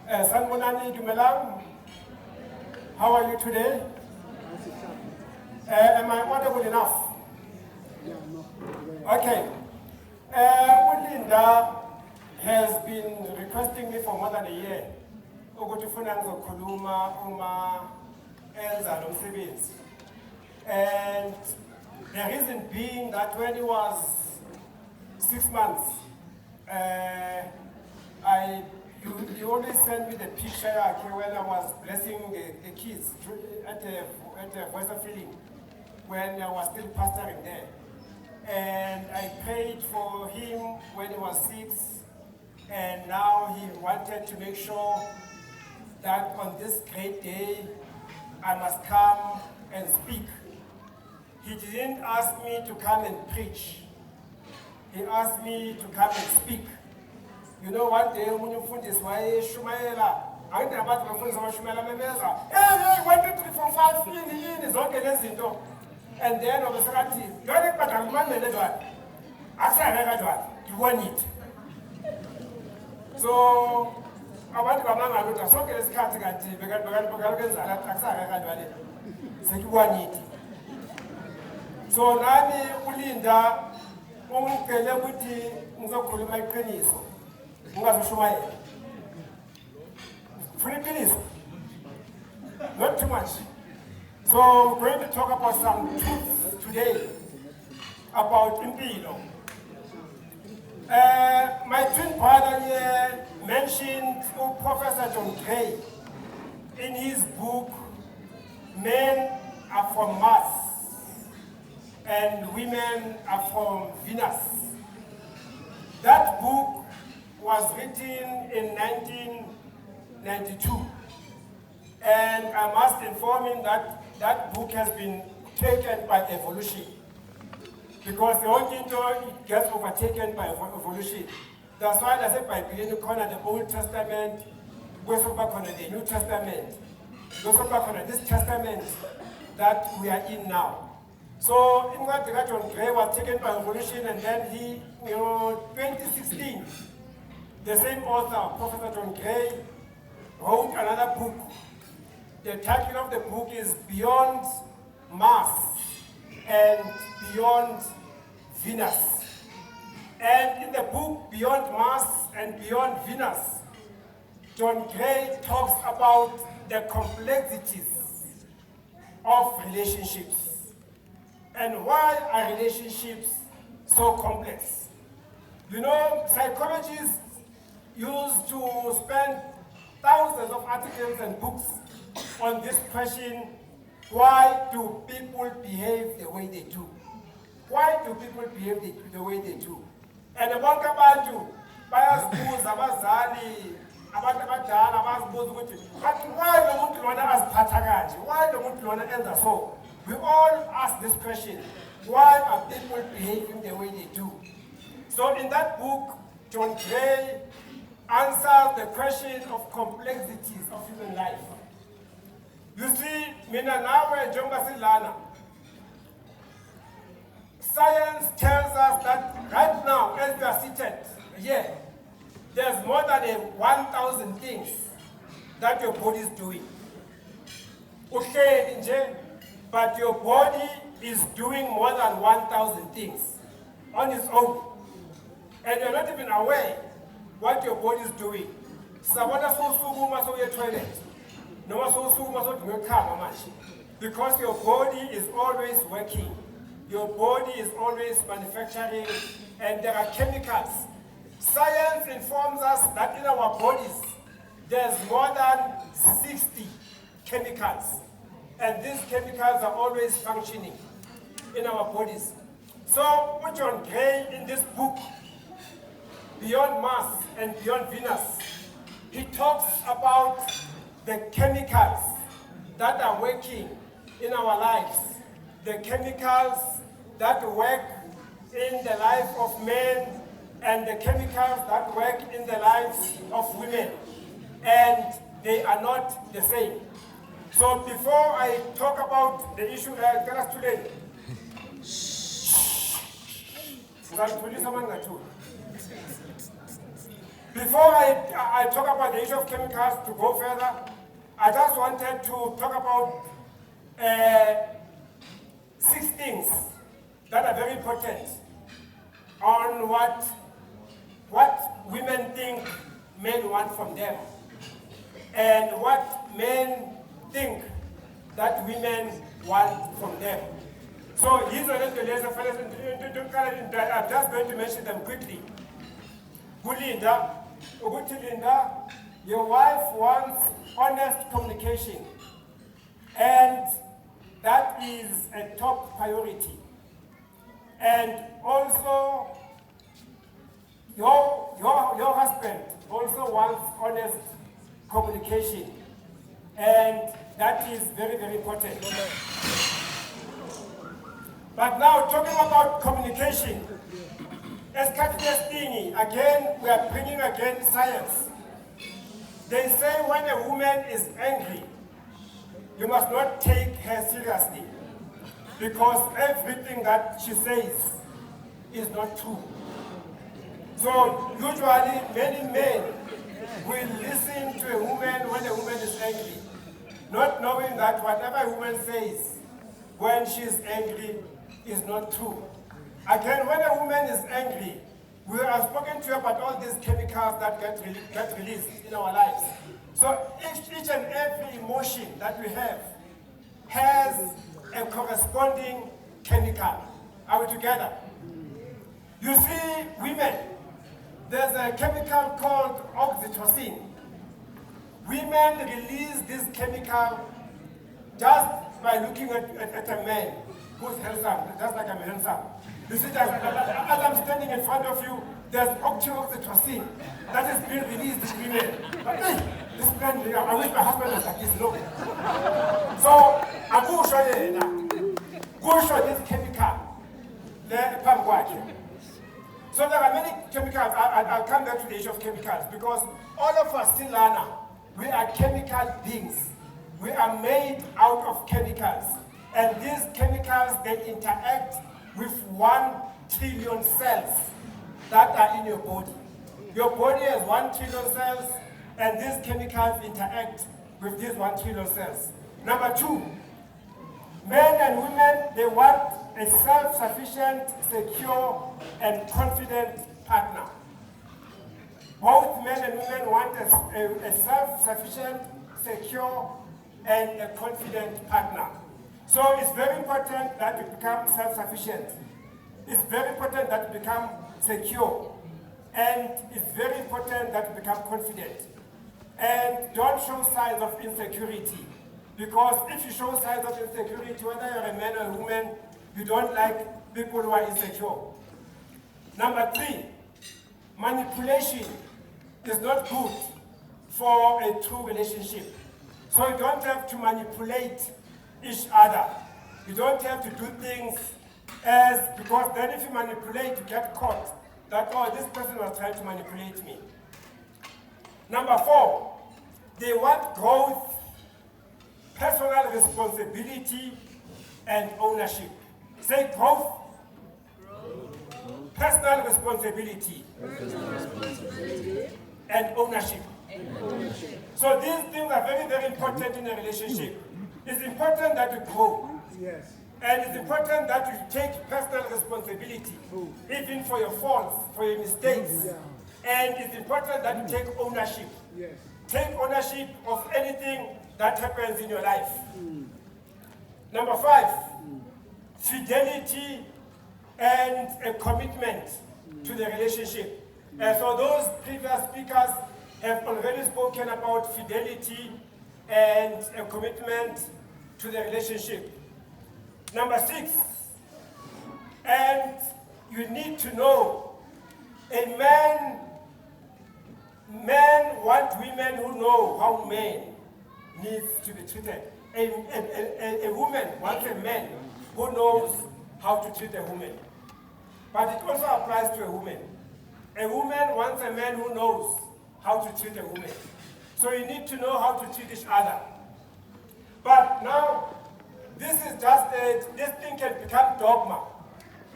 Sanbonani Dumelang, how are you today? Am I audible enough? Okay. Linda has been requesting me for more than a year. And the reason being that when he was 6 months, he always sent me the picture when I was blessing the kids at the Voice of Healing, when I was still pastoring there. And I prayed for him when he was 6, and now he wanted to make sure that on this great day, I must come and speak. He didn't ask me to come and preach. He asked me to come and speak. You know, one day when you find this way, Shumaela, I think about the friends of Shumaela Memeza. Hey, 1, 2, 3, 4, 5, is okay, let's go. And then of the Sarati, you're not but I'm one minute. I said, I never do it. You want it. So, I want to come on, I look at so it's cutting at the because so you want it. So, Nani Ulinda, Kelebuti, Muzokulu, my penis. Free penis. Not too much. So we're going to talk about some truth today about Impilo. My twin brother here mentioned Professor John Gray in his book, Men Are From Mars and Women Are From Venus. That book was written in 1992. And I must inform him that that book has been taken by evolution. Because the whole thing gets overtaken by evolution. That's why I said by beginning corner the Old Testament, goes back on the New Testament, goes back on this Testament that we are in now. So in what John Gray was taken by evolution, and then he, 2016, the same author, Professor John Gray, wrote another book. The title of the book is Beyond Mars and Beyond Venus. And in the book Beyond Mars and Beyond Venus, John Gray talks about the complexities of relationships. And why are relationships so complex? You know, psychologists used to spend thousands of articles and books on this question, why do people behave the way they do? Why do people behave the way they do? And about abantu bayazibuza abazali abantu abadala bayazibuza ukuthi but why lo muntu lona aziphatha kanje? Why lo muntu lona enza so? We all ask this question, why are people behaving the way they do? So in that book, John Gray answers the question of complexities of human life. You see, mina nawe njengoba silana, science tells us that right now, as we are seated here, there's more than 1,000 things that your body is doing. Okay, but your body is doing more than 1,000 things on its own. And you're not even aware what your body is doing. Because your body is always working. Your body is always manufacturing, and there are chemicals. Science informs us that in our bodies, there's more than 60 chemicals. And these chemicals are always functioning in our bodies. So, John Gray, in this book, Beyond Mars and Beyond Venus, he talks about the chemicals that are working in our lives, the chemicals that work in the life of men and the chemicals that work in the lives of women. And they are not the same. So before I talk about the issue that I us today, Before I talk about the issue of chemicals, to go further, I just wanted to talk about 6 things that are very important on what women think men want from them, and what men think that women want from them. So these are the lessons. I'm just going to mention them quickly. Linda, your wife wants honest communication, and that is a top priority. And also, your husband also wants honest communication, and that is very, very important. But now, talking about communication, as Kathy again, we are bringing again science. They say when a woman is angry, you must not take her seriously, because everything that she says is not true. So usually many men will listen to a woman when a woman is angry, not knowing that whatever a woman says when she is angry is not true. Again, when a woman is angry, we have spoken to you about all these chemicals that get released in our lives. So each and every emotion that we have has a corresponding chemical. Are we together? You see, women, there's a chemical called oxytocin. Women release this chemical just by looking at a man who's handsome, just like I'm handsome. You see, as I'm standing in front of you, there's oxytocin that is being released in women. But this man, I wish my husband was like this, look. So, I'm going to show you now. Go show this chemical. So there are many chemicals. I'll come back to the issue of chemicals, because all of us, Silana, we are chemical beings. We are made out of chemicals. And these chemicals, they interact with 1 trillion cells that are in your body. Your body has 1 trillion cells, and these chemicals interact with these 1 trillion cells. Number 2, men and women, they want a self-sufficient, secure, and confident partner. Both men and women want a self-sufficient, secure, and a confident partner. So it's very important that you become self-sufficient. It's very important that you become secure. And it's very important that you become confident. And don't show signs of insecurity. Because if you show signs of insecurity, whether you're a man or a woman, you don't like people who are insecure. Number 3, manipulation is not good for a true relationship. So you don't have to manipulate each other. You don't have to do things because then if you manipulate, you get caught that, oh, this person was trying to manipulate me. Number 4, they want growth, personal responsibility, and ownership. Say growth, personal responsibility, and ownership. So these things are very, very important in a relationship. It's important that you grow. Yes. And it's important that you take personal responsibility, even for your faults, for your mistakes. Yeah. And it's important that you take ownership. Yes. Take ownership of anything that happens in your life. Number 5, fidelity and a commitment to the relationship. So those previous speakers have already spoken about fidelity and a commitment to the relationship. Number 6, and you need to know, a men want women who know how men needs to be treated. A woman wants a man who knows how to treat a woman. But it also applies to a woman. A woman wants a man who knows how to treat a woman. So you need to know how to treat each other. But now, this thing can become dogma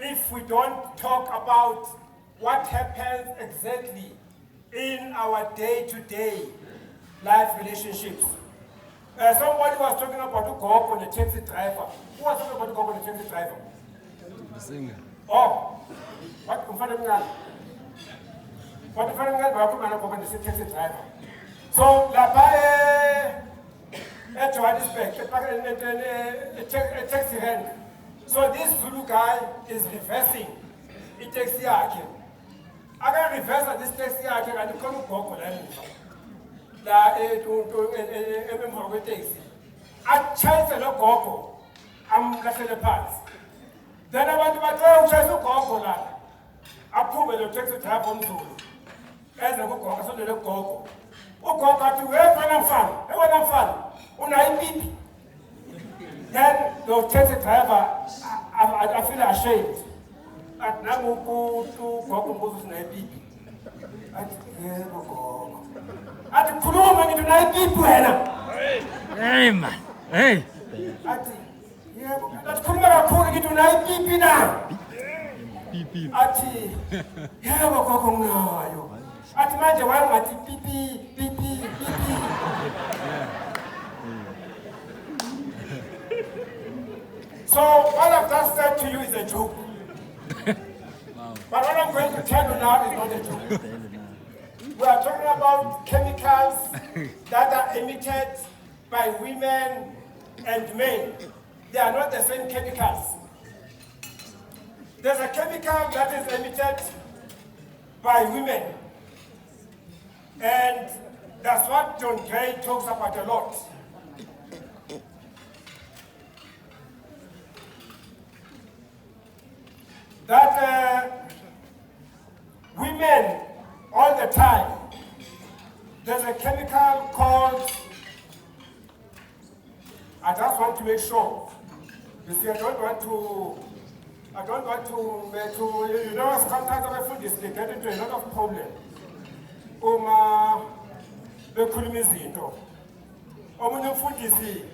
if we don't talk about what happens exactly in our day-to-day life relationships. Somebody was talking about to go on a taxi driver. Who was talking about to go on a taxi driver? The singer. Oh, what in front of me? What in front of me? I'm going to taxi driver. So, at Johannesburg, a taxi rank. So this Zulu guy is reversing. It takes the yake. I can reverse this taxi yake and you can't go for that. The taxi. I chase a loco. I'm like the parts. Then I want to chase a coco. I put the taxi trap on Zulu. As a coco, so the coco. Oh, coco, to where when I'm fun. When I'm fun. When I beat. Then the taxi driver, I feel ashamed. At Namuku to Gokumbu's Nabi. At Kuluma, you know, people. Hey, man. Hey. At Kumara Kuri, you know, people now. At Yabakokum. At Majawan, at Pipi. So what I've just said to you is a joke. Wow. But what I'm going to tell you now is not a joke. We are talking about chemicals that are emitted by women and men. They are not the same chemicals. There's a chemical that is emitted by women. And that's what John Gray talks about a lot. That women all the time, there's a chemical called, I just want to make sure, you see, I don't want to, you know, sometimes our food is they get into a lot of problems. Bekhulumizinto. Omunye umfundisi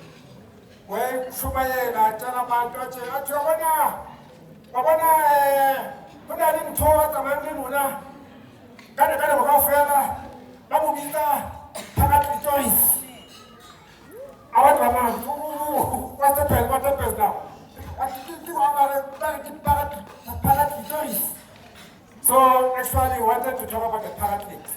wayeshumayela atshela abantu athi wabona kunani mthola zamani luna kade bakafela babubisa phakathi choice abantu bamanzi what happens now phakathi choice. So actually we wanted to talk about the paraclete.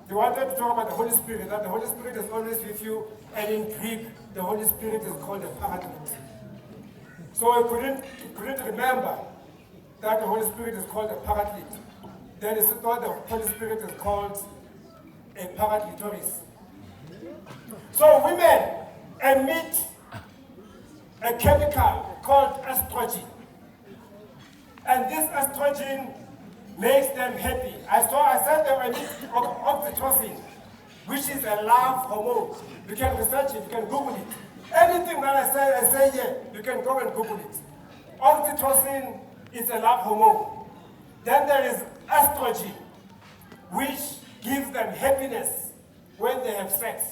We wanted to talk about the Holy Spirit, that the Holy Spirit is always with you, and in Greek, the Holy Spirit is called the Paraclete. So we couldn't remember that the Holy Spirit is called the Paraclete. Then it's thought the Holy Spirit is called a Paracletoris. So women emit a chemical called estrogen. And this estrogen makes them happy. I said they emit oxytocin, which is a love hormone. You can research it, you can Google it. Anything that I say here, you can go and Google it. Oxytocin is a love hormone. Then there is estrogen, which gives them happiness when they have sex.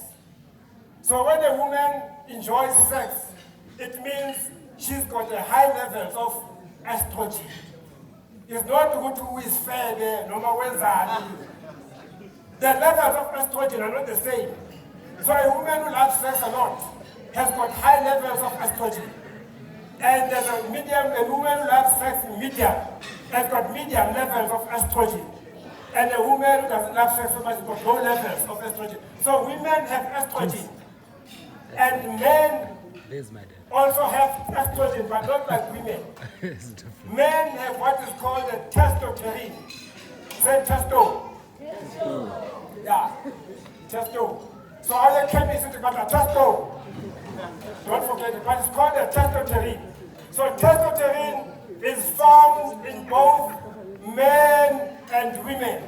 So when a woman enjoys sex, it means she's got a high level of estrogen. It's not who is fair there, no matter where. The levels of estrogen are not the same. So a woman who loves sex a lot has got high levels of estrogen. And there's a woman who loves sex medium has got medium levels of estrogen. And a woman who doesn't love sex so much has got low levels of estrogen. So women have estrogen. And men also have estrogen, but not like women. Men have what is called a testosterone. Say testo. Yeah, testo. So all the chemists talk about testo. Don't forget it, but it's called a testosterone. So testosterone is found in both men and women.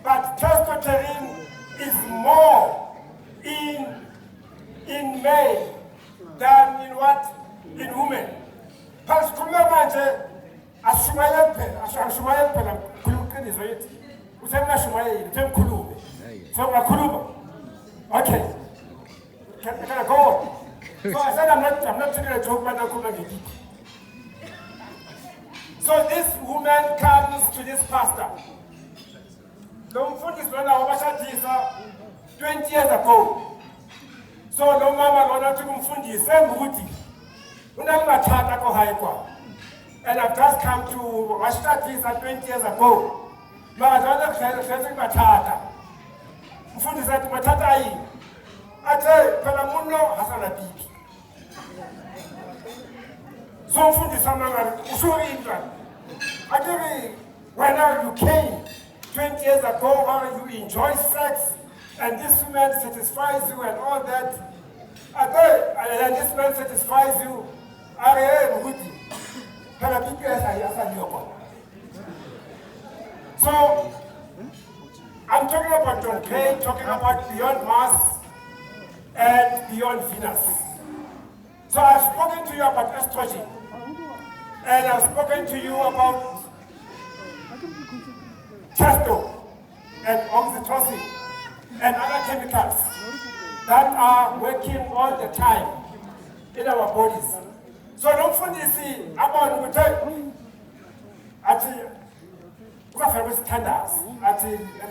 But testosterone is more in men than in what? In women. Pasikhuluma manje ashumayela phela, ashumayela phela khuluma iqiniso yithi. Uthemba shumayela, uthemba khulume. So ngakhuluma. Okay. Can I go on? So I said I'm not telling a joke, but I'm going to So this woman comes to this pastor lo mfundisi lona wabashadisa 20 years ago. So lo mama lona uthi kumfundisi embuti unamathatha ko high kwa. And I've just come to washadisa 20 years ago. Makazana khese mathatha. Mfundisi athi mathatha ayi. Athe phela muno hasana bibi. So mfundisi amanga usuri indra. Actually, when you came 20 years ago, how you enjoy sex, and this man satisfies you and all that, and this man satisfies you, so, I'm talking about John Gray, talking about beyond Mars and beyond Venus. So I've spoken to you about estrogen, and I've spoken to you about testo and oxytocin and other chemicals that are working all the time in our bodies. So don't see about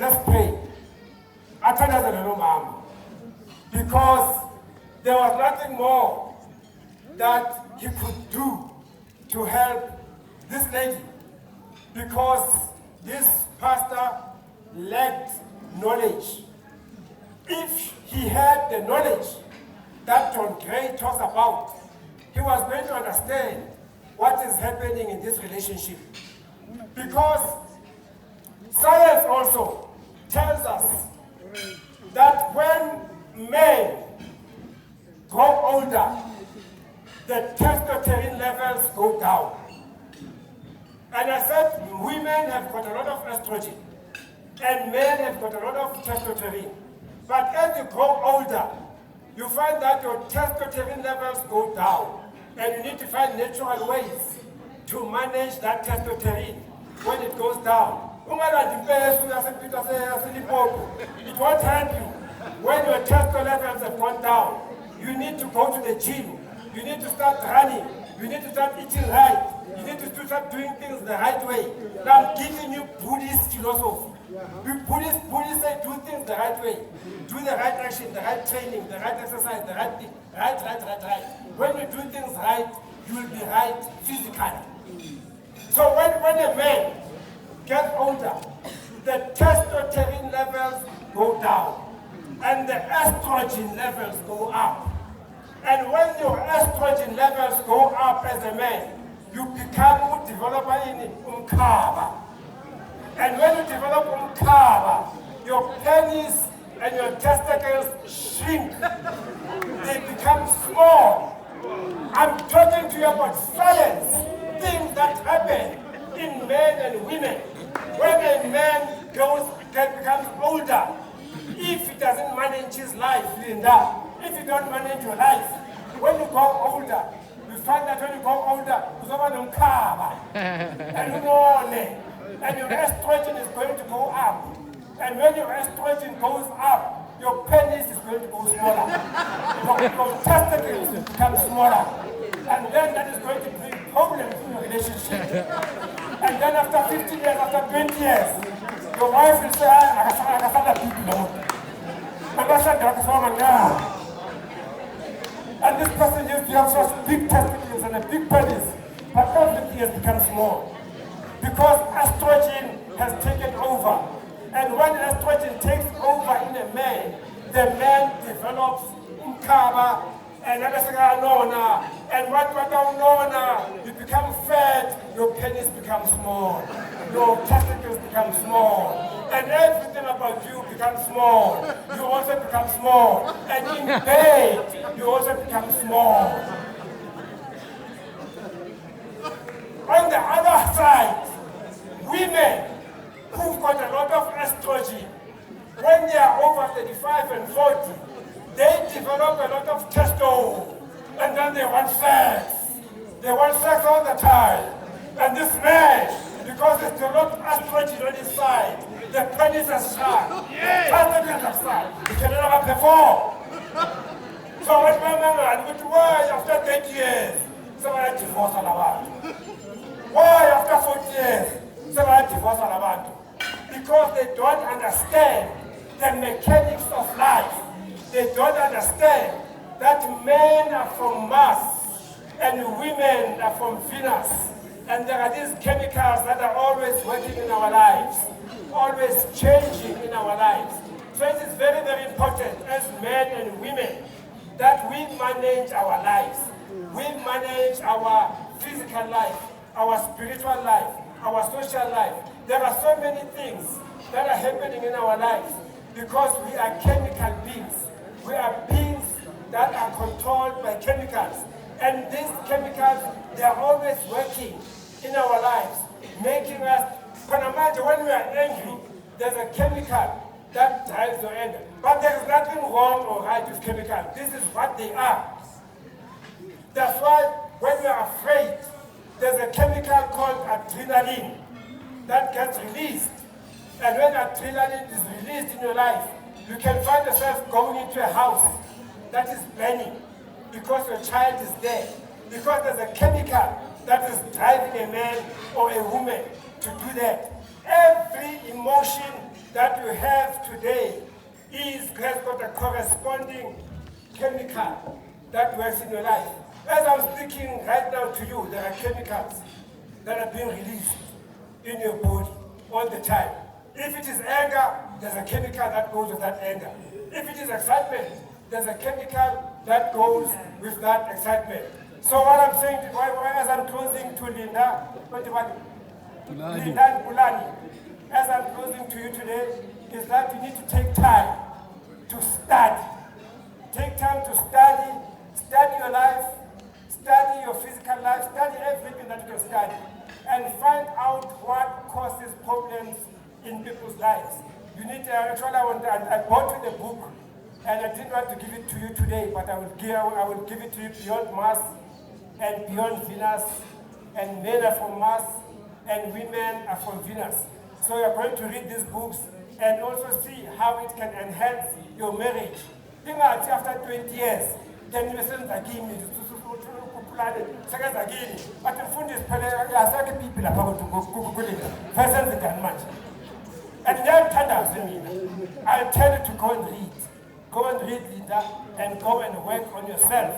let's pray. Because there was nothing more that he could do to help this lady, because this pastor lacked knowledge. If he had the knowledge that John Gray talks about, he was going to understand what is happening in this relationship. Because science also tells us that when men grow older, the testosterone levels go down. And I said women have got a lot of estrogen and men have got a lot of testosterone. But as you grow older, you find that your testosterone levels go down. And you need to find natural ways to manage that testosterone when it goes down. It won't help you. When your testosterone levels have gone down, you need to go to the gym. You need to start running. You need to start eating right. You need to start doing things the right way. Now I'm giving you Buddhist philosophy. Buddhists say do things the right way. Do the right action, the right training, the right exercise, the right thing. Right. When you do things right, you will be right physically. So when a man gets older, the testosterone levels go down and the estrogen levels go up. And when your estrogen levels go up as a man, you become developer in umkaba. And when you develop umkaba, your penis and your testicles shrink. They become small. I'm talking to you about science, things that happen in men and women. When a man becomes older, if he doesn't manage his life, Linda, if you don't manage your life, when you go older, you find that when you go older, and your estrogen is going to go up. And when your estrogen goes up, your penis is going to go smaller. Your testicles become smaller. And then that is going to bring problems in your relationship. And then after 15 years, after 20 years, your wife will say, I got people. And this person used to have such big testicles and a big penis, but everything has become small. Because estrogen has taken over. And when estrogen takes over in a man, the man develops umkaba and you become fat, your penis becomes small, your testicles become small, and everything about you becomes small. You also become small, and in bed, you also become small. On the other side, women who've got a lot of estrogen, when they are over 35 and 40, they develop a lot of testosterone, and then they want sex. They want sex all the time. And this man, because there's a lot of estrogen on his side, the penis is sharp, the testicles are sharp, he can never perform. So when my man went, why after 30 years, somebody divorced all about? Why after 40 years, somebody divorced all about? because they don't understand the mechanics of life. They don't understand that men are from Mars and women are from Venus. And there are these chemicals that are always working in our lives, always changing in our lives. So it is very, very important as men and women that we manage our lives. We manage our physical life, our spiritual life, our social life. There are so many things that are happening in our lives because we are chemical beings. We are beings that are controlled by chemicals. And these chemicals, they are always working in our lives, making us, when we are angry, there's a chemical that drives your anger. But there is nothing wrong or right with chemicals. This is what they are. That's why when we are afraid, there's a chemical called adrenaline that gets released. And when adrenaline is released in your life, you can find yourself going into a house that is burning because your child is there. Because there's a chemical that is driving a man or a woman to do that. Every emotion that you have today has got a corresponding chemical that works in your life. As I'm speaking right now to you, there are chemicals that are being released in your body all the time. If it is anger, there's a chemical that goes with that anger. If it is excitement, there's a chemical that goes with that excitement. So what I'm saying, as I'm closing to Linda and Pulani, as I'm closing to you today, is that you need to take time to study. Take time to study your life, study your physical life, study everything that you can study, and find out what causes problems in people's lives. You need to, actually, I bought you the book, and I didn't want to give it to you today, but I will give it to you beyond Mars and beyond Venus, and men are from Mars, and women are from Venus. So you're going to read these books and also see how it can enhance your marriage. Think about after 20 years, then you listen again, but the food is people about to go much. And then I'll tell you to go and read. Go and read, Linda, and go and work on yourself.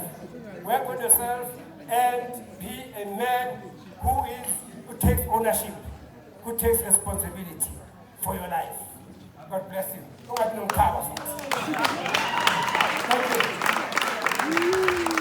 Work on yourself and be a man who takes ownership, who takes responsibility for your life. God bless you. Thank you.